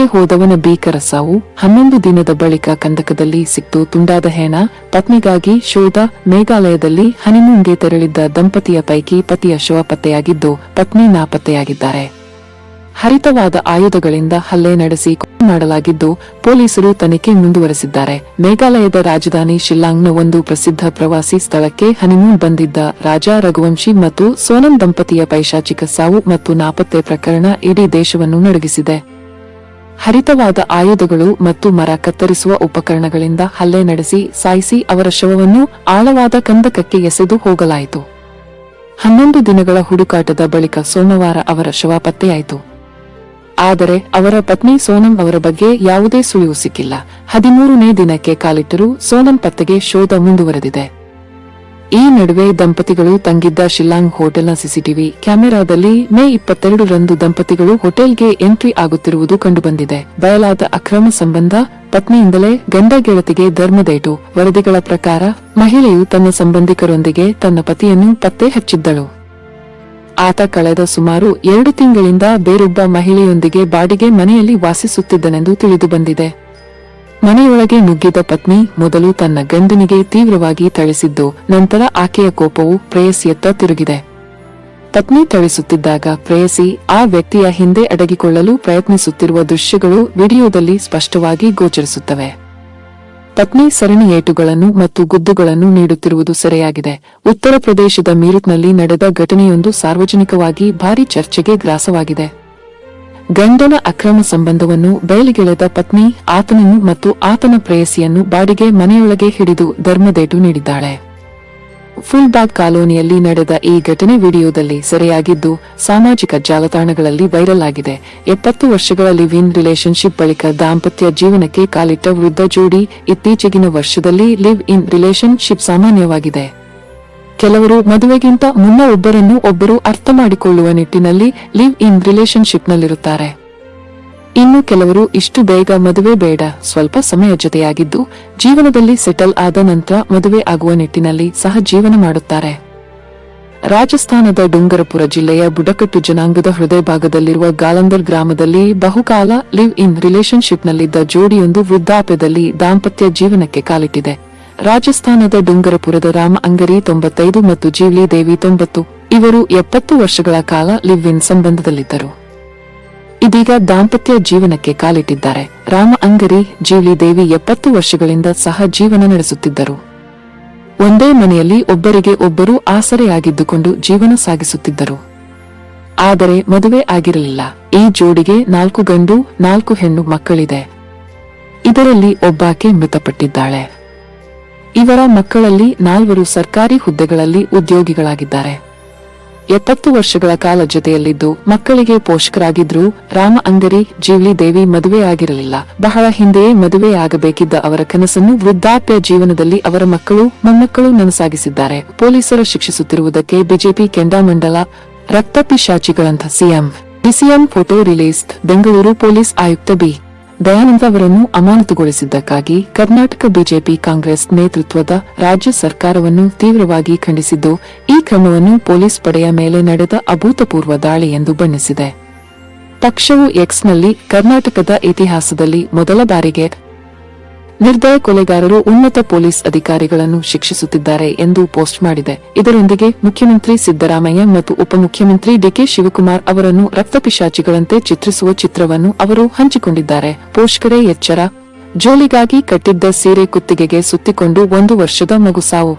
ಹೊರಗೆ ಹೋದವನ ಭೀಕರ ಸಾವು. 11 ದಿನದ ಬಳಿಕ ಕಂದಕದಲ್ಲಿ ಸಿಕ್ತು ತುಂಡಾದ ಹೆಣ. ಪತ್ನಿಗಾಗಿ ಶೋಧ. ಮೇಘಾಲಯದಲ್ಲಿ ಹನಿಮೂನ್ಗೆ ತೆರಳಿದ್ದ ದಂಪತಿಯ ಪೈಕಿ ಪತಿಯ ಶವ ಪತ್ತೆಯಾಗಿದ್ದು, ಪತ್ನಿ ನಾಪತ್ತೆಯಾಗಿದ್ದಾರೆ. ಹರಿತವಾದ ಆಯುಧಗಳಿಂದ ಹಲ್ಲೆ ನಡೆಸಿ ಕೊಲೆ ಮಾಡಲಾಗಿದ್ದು, ಪೊಲೀಸರು ತನಿಖೆ ಮುಂದುವರೆಸಿದ್ದಾರೆ. ಮೇಘಾಲಯದ ರಾಜಧಾನಿ ಶಿಲ್ಲಾಂಗ್ನ ಒಂದು ಪ್ರಸಿದ್ಧ ಪ್ರವಾಸಿ ಸ್ಥಳಕ್ಕೆ ಹನಿಮೂನ್ ಬಂದಿದ್ದ ರಾಜಾ ರಘುವಂಶಿ ಮತ್ತು ಸೋನಂ ದಂಪತಿಯ ಪೈಶಾಚಿಕ ಸಾವು ಮತ್ತು ನಾಪತ್ತೆ ಪ್ರಕರಣ ಇಡೀ ದೇಶವನ್ನು ನಡುಗಿಸಿದೆ. ಹರಿತವಾದ ಆಯುಧಗಳು ಮತ್ತು ಮರ ಕತ್ತರಿಸುವ ಉಪಕರಣಗಳಿಂದ ಹಲ್ಲೆ ನಡೆಸಿ ಸಾಯಿಸಿ ಅವರ ಶವವನ್ನು ಆಳವಾದ ಕಂದಕಕ್ಕೆ ಎಸೆದು ಹೋಗಲಾಯಿತು. 11 ದಿನಗಳ ಹುಡುಕಾಟದ ಬಳಿಕ ಸೋಮವಾರ ಅವರ ಶವ ಪತ್ತೆಯಾಯಿತು. ಆದರೆ ಅವರ ಪತ್ನಿ ಸೋನಂ ಅವರ ಬಗ್ಗೆ ಯಾವುದೇ ಸುಳಿವು ಸಿಕ್ಕಿಲ್ಲ. 13ನೇ ದಿನಕ್ಕೆ ಕಾಲಿಟ್ಟರೂ ಸೋನಂ ಪತ್ತೆಗೆ ಶೋಧ ಮುಂದುವರೆದಿದೆ. ಈ ನಡುವೆ ದಂಪತಿಗಳು ತಂಗಿದ್ದ ಶಿಲ್ಲಾಂಗ್ ಹೋಟೆಲ್ನ ಸಿಸಿಟಿವಿ ಕ್ಯಾಮೆರಾದಲ್ಲಿ ಮೇ 22ರಂದು ದಂಪತಿಗಳು ಹೋಟೆಲ್ಗೆ ಎಂಟ್ರಿ ಆಗುತ್ತಿರುವುದು ಕಂಡುಬಂದಿದೆ. ಬಯಲಾದ ಅಕ್ರಮ ಸಂಬಂಧ. ಪತ್ನಿಯಿಂದಲೇ ಗಂಡ ಗೆಳತಿಗೆ ಧರ್ಮದೇಟು. ವರದಿಗಳ ಪ್ರಕಾರ ಮಹಿಳೆಯು ತನ್ನ ಸಂಬಂಧಿಕರೊಂದಿಗೆ ತನ್ನ ಪತಿಯನ್ನು ಪತ್ತೆ ಹಚ್ಚಿದ್ದಳು. ಆತ ಕಳೆದ ಸುಮಾರು 2 ತಿಂಗಳಿಂದ ಬೇರೊಬ್ಬ ಮಹಿಳೆಯೊಂದಿಗೆ ಬಾಡಿಗೆ ಮನೆಯಲ್ಲಿ ವಾಸಿಸುತ್ತಿದ್ದನೆಂದು ತಿಳಿದುಬಂದಿದೆ. ಮನೆಯೊಳಗೆ ನುಗ್ಗಿದ ಪತ್ನಿ ಮೊದಲು ತನ್ನ ಗಂಡನಿಗೆ ತೀವ್ರವಾಗಿ ಥಳಿಸಿದ್ದು, ನಂತರ ಆಕೆಯ ಕೋಪವು ಪ್ರೇಯಸಿಯತ್ತ ತಿರುಗಿದೆ. ಪತ್ನಿ ಥಳಿಸುತ್ತಿದ್ದಾಗ ಪ್ರೇಯಸಿ ಆ ವ್ಯಕ್ತಿಯ ಹಿಂದೆ ಅಡಗಿಕೊಳ್ಳಲು ಪ್ರಯತ್ನಿಸುತ್ತಿರುವ ದೃಶ್ಯಗಳು ವಿಡಿಯೋದಲ್ಲಿ ಸ್ಪಷ್ಟವಾಗಿ ಗೋಚರಿಸುತ್ತವೆ. ಪತ್ನಿ ಸರಣಿ ಏಟುಗಳನ್ನು ಮತ್ತು ಗುದ್ದುಗಳನ್ನು ನೀಡುತ್ತಿರುವುದು ಸೆರೆಯಾಗಿದೆ. ಉತ್ತರ ಪ್ರದೇಶದ ಮೀರತ್ನಲ್ಲಿ ನಡೆದ ಘಟನೆಯೊಂದು ಸಾರ್ವಜನಿಕವಾಗಿ ಭಾರೀ ಚರ್ಚೆಗೆ ಗ್ರಾಸವಾಗಿದೆ. ಗಂಡನ ಅಕ್ರಮ ಸಂಬಂಧವನ್ನು ಬಯಲಿಗೆಳೆದ ಪತ್ನಿ ಆತನನ್ನು ಮತ್ತು ಆತನ ಪ್ರೇಯಸಿಯನ್ನು ಬಾಡಿಗೆ ಮನೆಯೊಳಗೆ ಹಿಡಿದು ಧರ್ಮದೇಟು ನೀಡಿದ್ದಾಳೆ. ಫುಲ್ಬಾಗ್ ಕಾಲೋನಿಯಲ್ಲಿ ನಡೆದ ಈ ಘಟನೆ ವಿಡಿಯೋದಲ್ಲಿ ಸೆರೆಯಾಗಿದ್ದು ಸಾಮಾಜಿಕ ಜಾಲತಾಣಗಳಲ್ಲಿ ವೈರಲ್ ಆಗಿದೆ. 70 ವರ್ಷಗಳ ಲಿವ್ ಇನ್ ರಿಲೇಶನ್ಶಿಪ್ ಬಳಿಕ ದಾಂಪತ್ಯ ಜೀವನಕ್ಕೆ ಕಾಲಿಟ್ಟ ವೃದ್ಧ ಜೋಡಿ. ಇತ್ತೀಚೆಗಿನ ವರ್ಷದಲ್ಲಿ ಲಿವ್ ಇನ್ ರಿಲೇಶನ್ಶಿಪ್ ಸಾಮಾನ್ಯವಾಗಿದೆ. ಕೆಲವರು ಮದುವೆಗಿಂತ ಮುನ್ನ ಒಬ್ಬರನ್ನು ಒಬ್ಬರು ಅರ್ಥ ಮಾಡಿಕೊಳ್ಳುವ ನಿಟ್ಟಿನಲ್ಲಿ ಲಿವ್ ಇನ್ ರಿಲೇಶನ್ಶಿಪ್ನಲ್ಲಿರುತ್ತಾರೆ. ಇನ್ನು ಕೆಲವರು ಇಷ್ಟು ಬೇಗ ಮದುವೆ ಬೇಡ, ಸ್ವಲ್ಪ ಸಮಯ ಜೊತೆಯಾಗಿದ್ದು ಜೀವನದಲ್ಲಿ ಸೆಟಲ್ ಆದ ನಂತರ ಮದುವೆ ಆಗುವ ನಿಟ್ಟಿನಲ್ಲಿ ಸಹ ಜೀವನ ಮಾಡುತ್ತಾರೆ. ರಾಜಸ್ಥಾನದ ಡುಂಗರಪುರ ಜಿಲ್ಲೆಯ ಬುಡಕಟ್ಟು ಜನಾಂಗದ ಹೃದಯ ಭಾಗದಲ್ಲಿರುವ ಗಾಲಂದರ್ ಗ್ರಾಮದಲ್ಲಿ ಬಹುಕಾಲ ಲಿವ್ ಇನ್ ರಿಲೇಶನ್ಶಿಪ್ನಲ್ಲಿದ್ದ ಜೋಡಿಯೊಂದು ವೃದ್ಧಾಪ್ಯದಲ್ಲಿ ದಾಂಪತ್ಯ ಜೀವನಕ್ಕೆ ಕಾಲಿಟ್ಟಿದೆ. ರಾಜಸ್ಥಾನದ ಡುಂಗರಪುರದ ರಾಮ ಅಂಗರಿ 95 ಮತ್ತು ಜೀವ್ಲಿ ದೇವಿ 90. ಇವರು 70 ವರ್ಷಗಳ ಕಾಲ ಲಿವ್ ಇನ್ ಸಂಬಂಧದಲ್ಲಿದ್ದರು. ಇದೀಗ ದಾಂಪತ್ಯ ಜೀವನಕ್ಕೆ ಕಾಲಿಟ್ಟಿದ್ದಾರೆ. ರಾಮ ಅಂಗರಿ, ಜೀವ್ಲಿ ದೇವಿ 70 ವರ್ಷಗಳಿಂದ ಸಹ ಜೀವನ ನಡೆಸುತ್ತಿದ್ದರು. ಒಂದೇ ಮನೆಯಲ್ಲಿ ಒಬ್ಬರಿಗೆ ಒಬ್ಬರು ಆಸರೆಯಾಗಿದ್ದುಕೊಂಡು ಜೀವನ ಸಾಗಿಸುತ್ತಿದ್ದರು. ಆದರೆ ಮದುವೆ ಆಗಿರಲಿಲ್ಲ. ಈ ಜೋಡಿಗೆ 4 ಗಂಡು 4 ಹೆಣ್ಣು ಮಕ್ಕಳಿದೆ. ಇದರಲ್ಲಿ ಒಬ್ಬಾಕೆ ಮೃತಪಟ್ಟಿದ್ದಾಳೆ. ಇವರ ಮಕ್ಕಳಲ್ಲಿ 4 ಸರ್ಕಾರಿ ಹುದ್ದೆಗಳಲ್ಲಿ ಉದ್ಯೋಗಿಗಳಾಗಿದ್ದಾರೆ. 70 ವರ್ಷಗಳ ಕಾಲ ಜೊತೆಯಲ್ಲಿದ್ದು ಮಕ್ಕಳಿಗೆ ಪೋಷಕರಾಗಿದ್ರು. ರಾಮ ಅಂಗರಿ, ಜೀವ್ಲಿ ದೇವಿ ಮದುವೆ ಆಗಿರಲಿಲ್ಲ. ಬಹಳ ಹಿಂದೆಯೇ ಮದುವೆಯಾಗಬೇಕಿದ್ದ ಅವರ ಕನಸನ್ನು ವೃದ್ಧಾಪ್ಯ ಜೀವನದಲ್ಲಿ ಅವರ ಮಕ್ಕಳು ಮೊಮ್ಮಕ್ಕಳು ನನಸಾಗಿಸಿದ್ದಾರೆ. ಪೊಲೀಸರು ಶಿಕ್ಷಿಸುತ್ತಿರುವುದಕ್ಕೆ ಬಿಜೆಪಿ ಕೆಂಡಾಮಂಡಲ. ರಕ್ತಪಿಶಾಚಿಗಳಂಥ DCM photo release. Bengaluru police ಆಯುಕ್ತ ಬಿ. ದಯಾನಂದ ಅವರನ್ನು ಅಮಾನತುಗೊಳಿಸಿದ್ದಕ್ಕಾಗಿ ಕರ್ನಾಟಕ ಬಿಜೆಪಿ ಕಾಂಗ್ರೆಸ್ ನೇತೃತ್ವದ ರಾಜ್ಯ ಸರ್ಕಾರವನ್ನು ತೀವ್ರವಾಗಿ ಖಂಡಿಸಿದ್ದು, ಈ ಕ್ರಮವನ್ನು ಪೊಲೀಸ್ ಪಡೆಯ ಮೇಲೆ ನಡೆದ ಅಭೂತಪೂರ್ವ ದಾಳಿ ಎಂದು ಬಣ್ಣಿಸಿದೆ. ಪಕ್ಷವು ಎಕ್ಸ್ನಲ್ಲಿ ಕರ್ನಾಟಕದ ಇತಿಹಾಸದಲ್ಲಿ ಮೊದಲ ಬಾರಿಗೆ ನಿರ್ದಯ ಕೊಲೆಗಾರರು ಉನ್ನತ ಪೊಲೀಸ್ ಅಧಿಕಾರಿಗಳನ್ನು ಶಿಕ್ಷಿಸುತ್ತಿದ್ದಾರೆ ಎಂದು ಪೋಸ್ಟ್ ಮಾಡಿದೆ. ಇದರೊಂದಿಗೆ ಮುಖ್ಯಮಂತ್ರಿ ಸಿದ್ದರಾಮಯ್ಯ ಮತ್ತು ಉಪಮುಖ್ಯಮಂತ್ರಿ ಡಿಕೆ ಶಿವಕುಮಾರ್ ಅವರನ್ನು ರಕ್ತಪಿಶಾಚಿಗಳಂತೆ ಚಿತ್ರಿಸುವ ಚಿತ್ರವನ್ನು ಅವರು ಹಂಚಿಕೊಂಡಿದ್ದಾರೆ. ಪೋಷಕರೇ ಎಚ್ಚರ. ಜೋಲಿಗಾಗಿ ಕಟ್ಟಿದ್ದ ಸೀರೆ ಕುತ್ತಿಗೆಗೆ ಸುತ್ತಿಕೊಂಡು 1 ವರ್ಷದ ಮಗು ಸಾವು.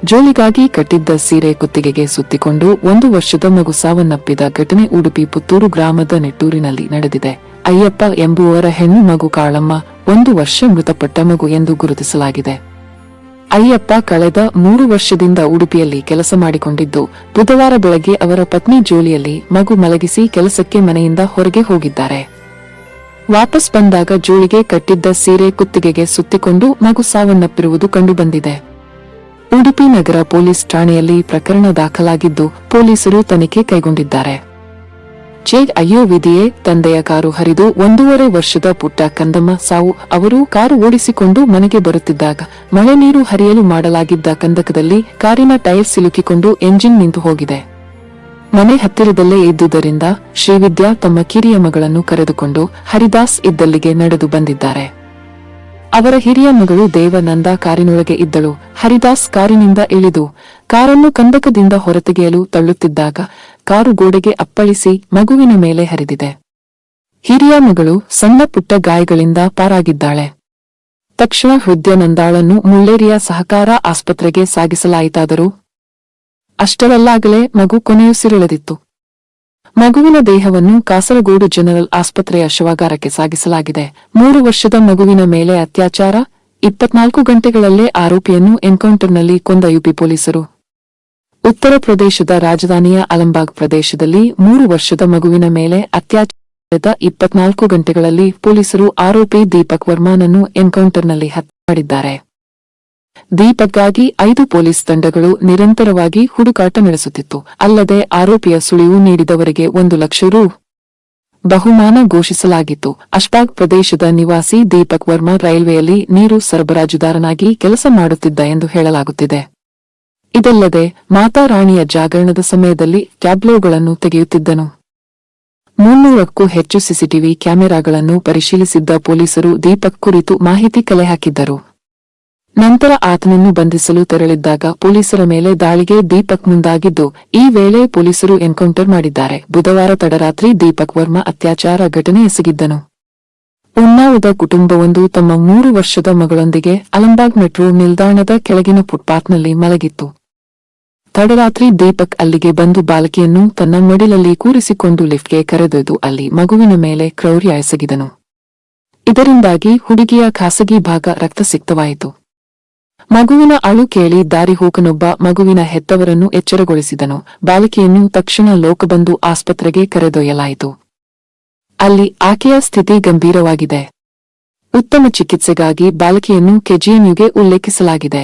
ಜೋಲಿಗಾಗಿ ಕಟ್ಟಿದ್ದ ಸೀರೆ ಕುತ್ತಿಗೆಗೆ ಸುತ್ತಿಕೊಂಡು 1 ವರ್ಷದ ಮಗು ಸಾವನ್ನಪ್ಪಿದ ಘಟನೆ ಉಡುಪಿ ಪುತ್ತೂರು ಗ್ರಾಮದ ನೆಟ್ಟೂರಿನಲ್ಲಿ ನಡೆದಿದೆ. ಅಯ್ಯಪ್ಪ ಎಂಬುವರ ಹೆಣ್ಣು ಮಗು ಕಾಳಮ್ಮ 1 ವರ್ಷ ಮೃತಪಟ್ಟ ಮಗು ಎಂದು ಗುರುತಿಸಲಾಗಿದೆ. ಅಯ್ಯಪ್ಪ ಕಳೆದ 3 ವರ್ಷದಿಂದ ಉಡುಪಿಯಲ್ಲಿ ಕೆಲಸ ಮಾಡಿಕೊಂಡಿದ್ದು, ಬುಧವಾರ ಬೆಳಗ್ಗೆ ಅವರ ಪತ್ನಿ ಜೋಲಿಯಲ್ಲಿ ಮಗು ಮಲಗಿಸಿ ಕೆಲಸಕ್ಕೆ ಮನೆಯಿಂದ ಹೊರಗೆ ಹೋಗಿದ್ದಾರೆ. ವಾಪಸ್ ಬಂದಾಗ ಜೋಳಿಗೆ ಕಟ್ಟಿದ್ದ ಸೀರೆ ಕುತ್ತಿಗೆಗೆ ಸುತ್ತಿಕೊಂಡು ಮಗು ಸಾವನ್ನಪ್ಪಿರುವುದು ಕಂಡುಬಂದಿದೆ. ಉಡುಪಿ ನಗರ ಪೊಲೀಸ್ ಠಾಣೆಯಲ್ಲಿ ಪ್ರಕರಣ ದಾಖಲಾಗಿದ್ದು ಪೊಲೀಸರು ತನಿಖೆ ಕೈಗೊಂಡಿದ್ದಾರೆ. ಅಯ್ಯೋ ವಿಧಿಯೇ, ತಂದೆಯ ಕಾರು ಹರಿದು 1.5 ವರ್ಷದ ಪುಟ್ಟ ಕಂದಮ್ಮ ಸಾವು. ಅವರು ಕಾರು ಓಡಿಸಿಕೊಂಡು ಮನೆಗೆ ಬರುತ್ತಿದ್ದಾಗ ಮಳೆ ನೀರು ಹರಿಯಲು ಮಾಡಲಾಗಿದ್ದ ಕಂದಕದಲ್ಲಿ ಕಾರಿನ ಟೈರ್ ಸಿಲುಕಿಕೊಂಡು ಎಂಜಿನ್ ನಿಂತು ಹೋಗಿದೆ. ಮನೆ ಹತ್ತಿರದಲ್ಲೇ ಇದ್ದುದರಿಂದ ಶ್ರೀವಿದ್ಯಾ ತಮ್ಮ ಕಿರಿಯ ಮಗಳನ್ನು ಕರೆದುಕೊಂಡು ಹರಿದಾಸ್ ಇದ್ದಲ್ಲಿಗೆ ನಡೆದು ಬಂದಿದ್ದಾರೆ. ಅವರ ಹಿರಿಯ ಮಗಳು ದೇವನಂದ ಕಾರಿನೊಳಗೆ ಇದ್ದಳು. ಹರಿದಾಸ್ ಕಾರಿನಿಂದ ಇಳಿದು ಕಾರನ್ನು ಕಂದಕದಿಂದ ಹೊರತೆಗೆಯಲು ತಳ್ಳುತ್ತಿದ್ದಾಗ ಕಾರು ಗೋಡೆಗೆ ಅಪ್ಪಳಿಸಿ ಮಗುವಿನ ಮೇಲೆ ಹರಿದಿದೆ. ಹಿರಿಯ ಮಗಳು ಸಣ್ಣ ಪುಟ್ಟ ಗಾಯಗಳಿಂದ ಪಾರಾಗಿದ್ದಾಳೆ. ತಕ್ಷಣ ಹೃದಯನಂದಾಳನ್ನು ಮುಳ್ಳೇರಿಯ ಸಹಕಾರ ಆಸ್ಪತ್ರೆಗೆ ಸಾಗಿಸಲಾಯಿತಾದರೂ ಅಷ್ಟರಲ್ಲಾಗಲೇ ಮಗು ಕೊನೆಯುಸಿರೆಳೆದಿತ್ತು. ಮಗುವಿನ ದೇಹವನ್ನು ಕಾಸರಗೋಡು ಜನರಲ್ ಆಸ್ಪತ್ರೆಯ ಶವಾಗಾರಕ್ಕೆ ಸಾಗಿಸಲಾಗಿದೆ. 3 ವರ್ಷದ ಮಗುವಿನ ಮೇಲೆ ಅತ್ಯಾಚಾರ, 24 ಗಂಟೆಗಳಲ್ಲೇ ಆರೋಪಿಯನ್ನು ಎನ್ಕೌಂಟರ್ನಲ್ಲಿ ಕೊಂದ ಯುಪಿ ಪೊಲೀಸರು. ಉತ್ತರ ಪ್ರದೇಶದ ರಾಜಧಾನಿಯ ಅಲಂಬಾಗ್ ಪ್ರದೇಶದಲ್ಲಿ 3 ವರ್ಷದ ಮಗುವಿನ ಮೇಲೆ ಅತ್ಯಾಚಾರದ 24 ಗಂಟೆಗಳಲ್ಲಿ ಪೊಲೀಸರು ಆರೋಪಿ ದೀಪಕ್ ವರ್ಮಾನನ್ನು ಎನ್ಕೌಂಟರ್ನಲ್ಲಿ ಹತ್ಯೆ ಮಾಡಿದ್ದಾರೆ. ದೀಪಕ್ಗಾಗಿ 5 ಪೊಲೀಸ್ ತಂಡಗಳು ನಿರಂತರವಾಗಿ ಹುಡುಕಾಟ ನಡೆಸುತ್ತಿತ್ತು. ಅಲ್ಲದೆ ಆರೋಪಿಯ ಸುಳಿವು ನೀಡಿದವರಿಗೆ 1 ಲಕ್ಷ ರೂ ಬಹುಮಾನ ಘೋಷಿಸಲಾಗಿತ್ತು. ಅಶ್ಬಾಗ್ ಪ್ರದೇಶದ ನಿವಾಸಿ ದೀಪಕ್ ವರ್ಮಾ ರೈಲ್ವೆಯಲ್ಲಿ ನೀರು ಸರಬರಾಜುದಾರನಾಗಿ ಕೆಲಸ ಮಾಡುತ್ತಿದ್ದ ಎಂದು ಹೇಳಲಾಗುತ್ತಿದೆ. ಇದಲ್ಲದೆ ಮಾತಾ ರಾಣಿಯ ಜಾಗರಣದ ಸಮಯದಲ್ಲಿ ಟ್ಯಾಬ್ಲೋಗಳನ್ನು ತೆಗೆಯುತ್ತಿದ್ದನು. 300ಕ್ಕೂ ಹೆಚ್ಚು ಸಿಸಿಟಿವಿ ಕ್ಯಾಮೆರಾಗಳನ್ನು ಪರಿಶೀಲಿಸಿದ್ದ ಪೊಲೀಸರು ದೀಪಕ್ ಕುರಿತು ಮಾಹಿತಿ ಕಲೆ ಹಾಕಿದ್ದರು. ನಂತರ ಆತನನ್ನು ಬಂಧಿಸಲು ತೆರಳಿದ್ದಾಗ ಪೊಲೀಸರ ಮೇಲೆ ದಾಳಿಗೆ ದೀಪಕ್ ಮುಂದಾಗಿದ್ದು, ಈ ವೇಳೆ ಪೊಲೀಸರು ಎನ್ಕೌಂಟರ್ ಮಾಡಿದ್ದಾರೆ. ಬುಧವಾರ ತಡರಾತ್ರಿ ದೀಪಕ್ ವರ್ಮಾ ಅತ್ಯಾಚಾರ ಘಟನೆ ಎಸಗಿದ್ದನು. ಉನ್ನಾವದ ಕುಟುಂಬವೊಂದು ತಮ್ಮ 3 ವರ್ಷದ ಮಗಳೊಂದಿಗೆ ಅಲಂಬಾಗ್ ಮೆಟ್ರೋ ನಿಲ್ದಾಣದ ಕೆಳಗಿನ ಫುಟ್ಪಾತ್ನಲ್ಲಿ ಮಲಗಿತ್ತು. ತಡರಾತ್ರಿ ದೀಪಕ್ ಅಲ್ಲಿಗೆ ಬಂದು ಬಾಲಕಿಯನ್ನು ತನ್ನ ಮಡಿಲಲ್ಲಿ ಕೂರಿಸಿಕೊಂಡು ಲಿಫ್ಟ್ಗೆ ಕರೆದೊಯ್ದು ಅಲ್ಲಿ ಮಗುವಿನ ಮೇಲೆ ಕ್ರೌರ್ಯ ಎಸಗಿದನು. ಇದರಿಂದಾಗಿ ಹುಡುಗಿಯ ಖಾಸಗಿ ಭಾಗ ರಕ್ತಸಿಕ್ತವಾಯಿತು. ಮಗುವಿನ ಅಳು ಕೇಳಿ ದಾರಿಹೋಕನೊಬ್ಬ ಮಗುವಿನ ಹೆತ್ತವರನ್ನು ಎಚ್ಚರಗೊಳಿಸಿದನು. ಬಾಲಕಿಯನ್ನು ತಕ್ಷಣ ಲೋಕಬಂಧು ಆಸ್ಪತ್ರೆಗೆ ಕರೆದೊಯ್ಯಲಾಯಿತು. ಅಲ್ಲಿ ಆಕೆಯ ಸ್ಥಿತಿ ಗಂಭೀರವಾಗಿದೆ. ಉತ್ತಮ ಚಿಕಿತ್ಸೆಗಾಗಿ ಬಾಲಕಿಯನ್ನು ಕೆಜಿಎನ್ಯುಗೆ ಉಲ್ಲೇಖಿಸಲಾಗಿದೆ.